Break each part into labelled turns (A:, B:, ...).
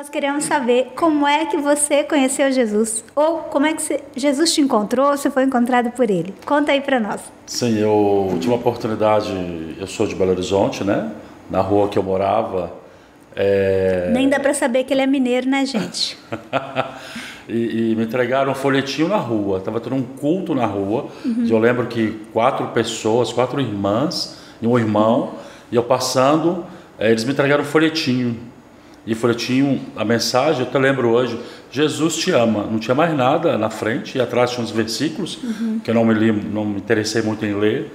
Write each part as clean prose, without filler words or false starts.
A: Nós queremos saber como é que você conheceu Jesus, ou como é que Jesus te encontrou, você foi encontrado por ele. Conta aí para nós.
B: Sim, eu tive uma oportunidade, eu sou de Belo Horizonte, né? Na rua que eu morava.
A: Nem dá para saber que ele é mineiro, né, gente?
B: e me entregaram um folhetinho na rua, estava tendo um culto na rua. Eu lembro que 4 pessoas, 4 irmãs e um irmão, e eu passando, eles me entregaram um folhetinho. E o folhetinho, a mensagem, eu até lembro hoje, Jesus te ama. Não tinha mais nada na frente, e atrás tinha uns versículos que eu não me interessei muito em ler.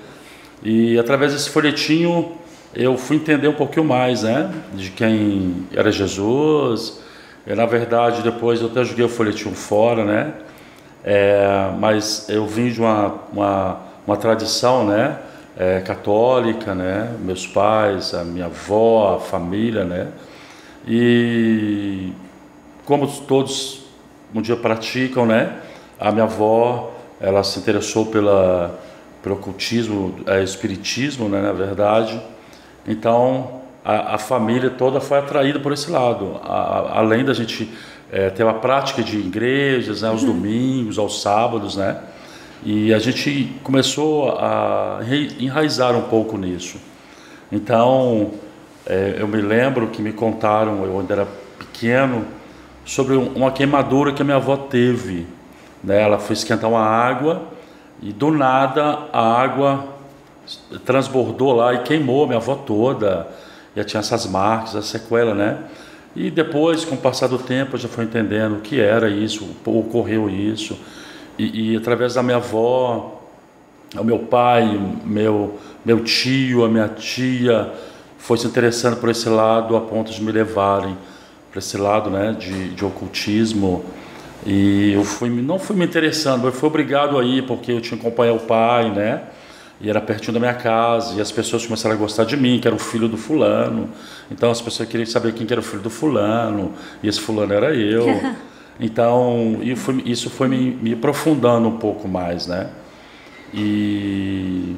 B: E através desse folhetinho eu fui entender um pouquinho mais, né, de quem era Jesus. E, na verdade, depois eu até joguei o folhetinho fora, né, mas eu vim de uma tradição, né, católica, né, meus pais, a minha avó, a família, né. E como todos um dia praticam, né? A minha avó, ela se interessou pelo ocultismo, espiritismo, né, na verdade. Então a família toda foi atraída por esse lado. Além da gente ter uma prática de igrejas, né, aos domingos, aos sábados, né? E a gente começou a enraizar um pouco nisso. Então eu me lembro que me contaram, eu ainda era pequeno, sobre uma queimadura que a minha avó teve, né? Ela foi esquentar uma água e do nada a água transbordou lá e queimou a minha avó toda. Já tinha essas marcas, essa sequela, né? E depois, com o passar do tempo, eu já fui entendendo o que era isso, ocorreu isso. E através da minha avó, o meu pai, meu tio, a minha tia, foi se interessando por esse lado a ponto de me levarem para esse lado, né, de ocultismo. E eu não fui me interessando, eu fui obrigado a ir porque eu tinha que acompanhar o pai, né, e era pertinho da minha casa, e as pessoas começaram a gostar de mim, que era o filho do fulano. Então as pessoas queriam saber quem que era o filho do fulano, e esse fulano era eu. Então isso foi me aprofundando um pouco mais, né, e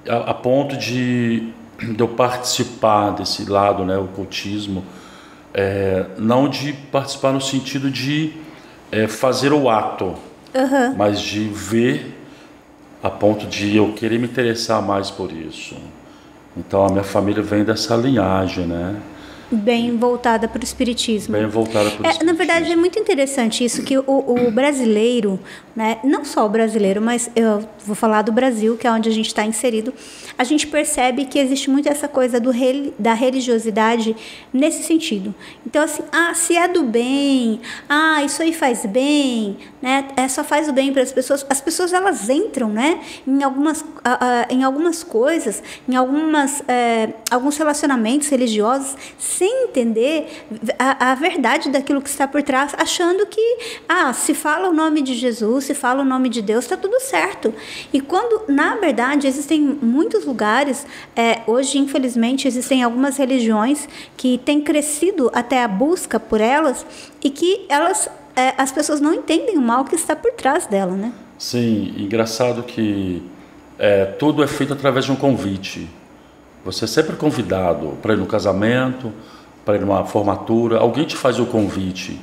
B: a ponto de eu participar desse lado, né, o ocultismo, não de participar no sentido de fazer o ato, mas de ver a ponto de eu querer me interessar mais por isso. Então a minha família vem dessa linhagem, né?
A: Bem voltada para o espiritismo.
B: Bem voltada para o espiritismo.
A: Na verdade, é muito interessante isso, que o brasileiro, né, não só o brasileiro, mas eu vou falar do Brasil, que é onde a gente está inserido, a gente percebe que existe muito essa coisa da religiosidade nesse sentido. Então, assim, se é do bem, isso aí faz bem, né, só faz o bem para as pessoas elas entram, né, em algumas coisas, em alguns relacionamentos religiosos, sem entender a verdade daquilo que está por trás, achando que, se fala o nome de Jesus, se fala o nome de Deus, está tudo certo. E quando, na verdade, existem muitos lugares, hoje, infelizmente, existem algumas religiões que têm crescido até a busca por elas e que as pessoas não entendem o mal que está por trás dela, né?
B: Sim, engraçado que tudo é feito através de um convite. Você é sempre convidado para ir no casamento, para ir numa formatura, alguém te faz o convite.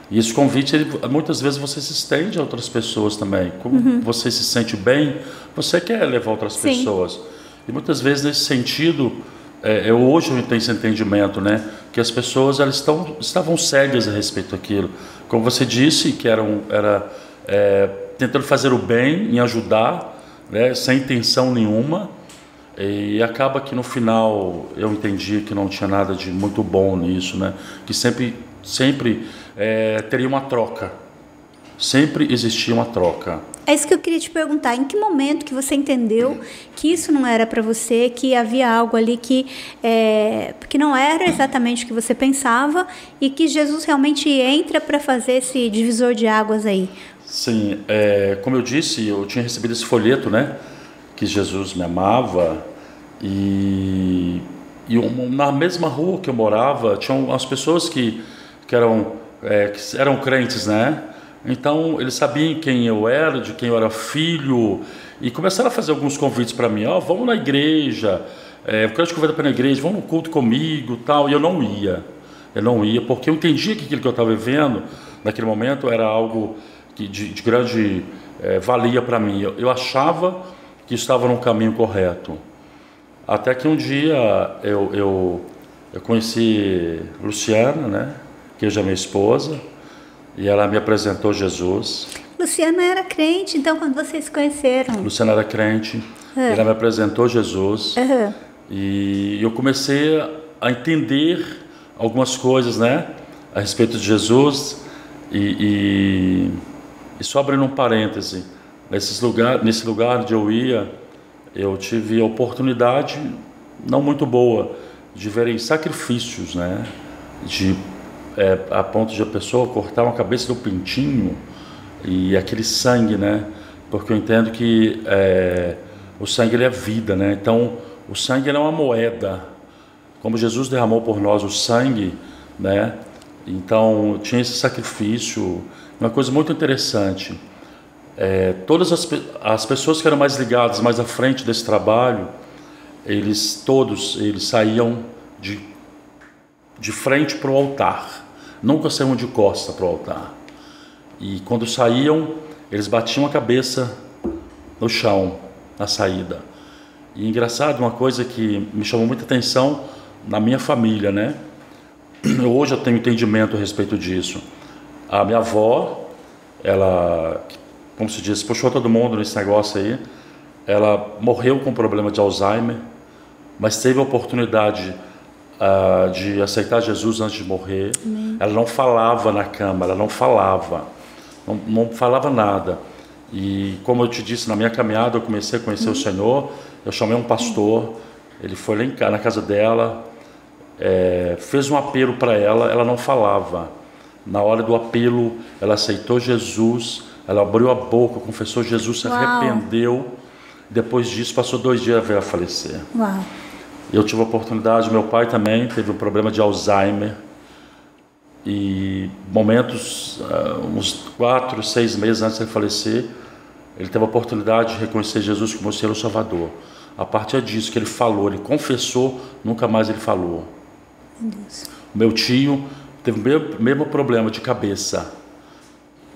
B: E esse convite, muitas vezes você se estende a outras pessoas também. Como você se sente bem, você quer levar outras pessoas. E muitas vezes nesse sentido, hoje eu tenho esse entendimento, né, que as pessoas elas estavam cegas a respeito daquilo. Como você disse, que era tentando fazer o bem, em ajudar, né, sem intenção nenhuma. E acaba que no final eu entendi que não tinha nada de muito bom nisso, né? Que sempre teria uma troca, sempre existia uma troca.
A: É isso que eu queria te perguntar, em que momento que você entendeu que isso não era para você, que havia algo ali que não era exatamente o que você pensava e que Jesus realmente entra para fazer esse divisor de águas aí?
B: Sim, como eu disse, eu tinha recebido esse folheto, né? Que Jesus me amava, e na mesma rua que eu morava tinham as pessoas que eram crentes, né? Então eles sabiam quem eu era, de quem eu era filho, e começaram a fazer alguns convites para mim. Vamos na igreja, eu quero te convidar para ir na igreja, vamos no culto comigo, tal. E eu não ia. eu não ia, porque eu entendia que aquilo que eu estava vivendo naquele momento era algo que de grande valia para mim. Eu achava que estava no caminho correto. Até que um dia eu conheci Luciana, né, que hoje é minha esposa, e ela me apresentou Jesus.
A: Luciana era crente, então, quando vocês se conheceram?
B: Luciana era crente, ela me apresentou Jesus, e eu comecei a entender algumas coisas, né, a respeito de Jesus, e só abrindo um parêntese, nesse lugar onde eu ia, eu tive a oportunidade, não muito boa, de verem sacrifícios, né, a ponto de a pessoa cortar uma cabeça do pintinho, e aquele sangue, né, porque eu entendo que o sangue ele é vida, né, então o sangue ele é uma moeda, como Jesus derramou por nós o sangue, né, então tinha esse sacrifício, uma coisa muito interessante. Todas as pessoas que eram mais ligadas, mais à frente desse trabalho, eles saíam de frente para o altar, nunca saíam de costa para o altar. E quando saíam, eles batiam a cabeça no chão, na saída. E engraçado, uma coisa que me chamou muita atenção na minha família, né? Hoje eu tenho entendimento a respeito disso. A minha avó, ela, como se diz, puxou todo mundo nesse negócio aí. Ela morreu com problema de Alzheimer, mas teve a oportunidade de aceitar Jesus antes de morrer.
A: Amém.
B: Ela não falava na cama, ela não falava nada. E como eu te disse, na minha caminhada eu comecei a conhecer o Senhor. Eu chamei um pastor, ele foi lá na casa dela, fez um apelo para ela, ela não falava. Na hora do apelo, ela aceitou Jesus, ela abriu a boca, confessou Jesus, se arrependeu. Depois disso, passou 2 dias a ver a falecer.
A: Uau.
B: Eu tive a oportunidade, meu pai também teve um problema de Alzheimer. E momentos, uns 4, 6 meses antes de falecer, ele teve a oportunidade de reconhecer Jesus como Senhor e Salvador. A partir disso que ele falou, ele confessou, nunca mais ele falou.
A: Meu Deus.
B: Meu tio teve o mesmo problema de cabeça.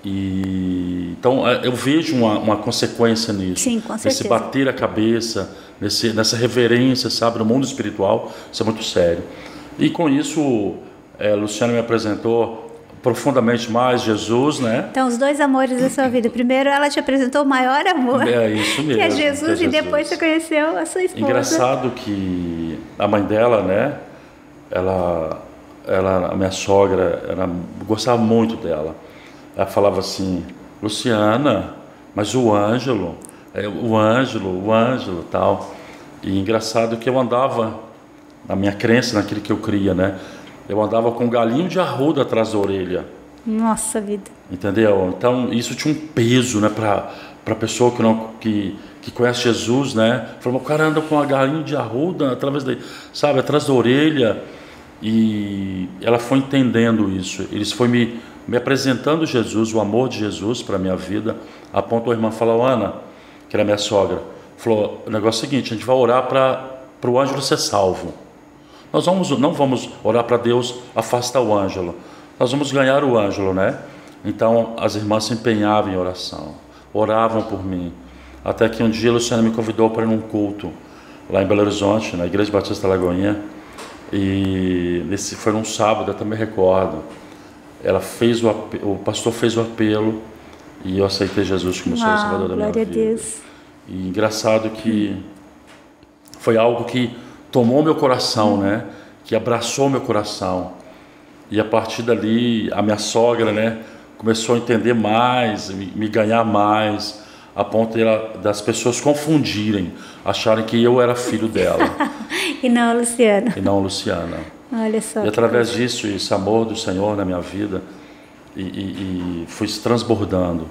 B: Então eu vejo uma consequência nisso.
A: Sim, com certeza.
B: Nesse bater a cabeça, nessa reverência, sabe, no mundo espiritual, isso é muito sério. E com isso, Luciana me apresentou profundamente mais Jesus, né?
A: Então, os 2 amores da sua vida. Primeiro, ela te apresentou o maior amor,
B: isso mesmo,
A: que é Jesus, e depois você conheceu a sua esposa.
B: Engraçado que a mãe dela, né? A minha sogra, ela gostava muito dela. Ela falava assim, Luciana, mas o Ângelo, tal. E engraçado que eu andava, na minha crença, naquilo que eu cria, né? Eu andava com um galinho de arruda atrás da orelha.
A: Nossa vida.
B: Entendeu? Então isso tinha um peso, né, para a pessoa que conhece Jesus, né? Falou, o cara anda com uma galinha de arruda atrás da orelha. E ela foi entendendo isso. Eles foi me apresentando Jesus, o amor de Jesus para a minha vida. A ponto a irmã falou, Ana, que era minha sogra, falou, o negócio é o seguinte, a gente vai orar para o Ângelo ser salvo. Nós não vamos orar para Deus afastar o Ângelo. Nós vamos ganhar o Ângelo, né? Então as irmãs se empenhavam em oração, oravam por mim. Até que um dia a Luciana me convidou para ir num culto lá em Belo Horizonte, na Igreja Batista Lagoinha. E foi num sábado, eu também recordo. O pastor fez o apelo e eu aceitei Jesus como Senhor e Salvador da minha vida.
A: Glória a Deus.
B: E engraçado que foi algo que tomou meu coração, né? Que abraçou meu coração. E a partir dali, a minha sogra, né? Começou a entender mais, me ganhar mais, a ponto das pessoas confundirem, acharem que eu era filho dela.
A: E não a Luciana.
B: E não a Luciana.
A: Olha só.
B: E através disso, esse amor do Senhor na minha vida, e foi se transbordando,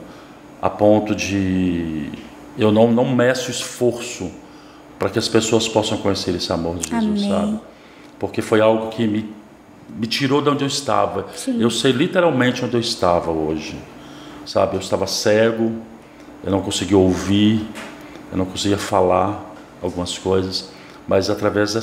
B: a ponto de eu não meço esforço para que as pessoas possam conhecer esse amor de Jesus,
A: Amém.
B: sabe? Porque foi algo que me tirou de onde eu estava.
A: Sim.
B: Eu sei literalmente onde eu estava hoje, sabe? Eu estava cego, eu não conseguia ouvir, eu não conseguia falar algumas coisas, mas através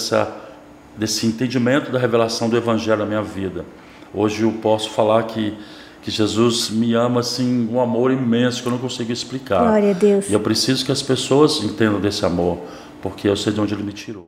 B: desse entendimento da revelação do Evangelho na minha vida. Hoje eu posso falar que Jesus me ama assim, um amor imenso que eu não consigo explicar.
A: Glória a Deus.
B: E eu preciso que as pessoas entendam desse amor, porque eu sei de onde Ele me tirou.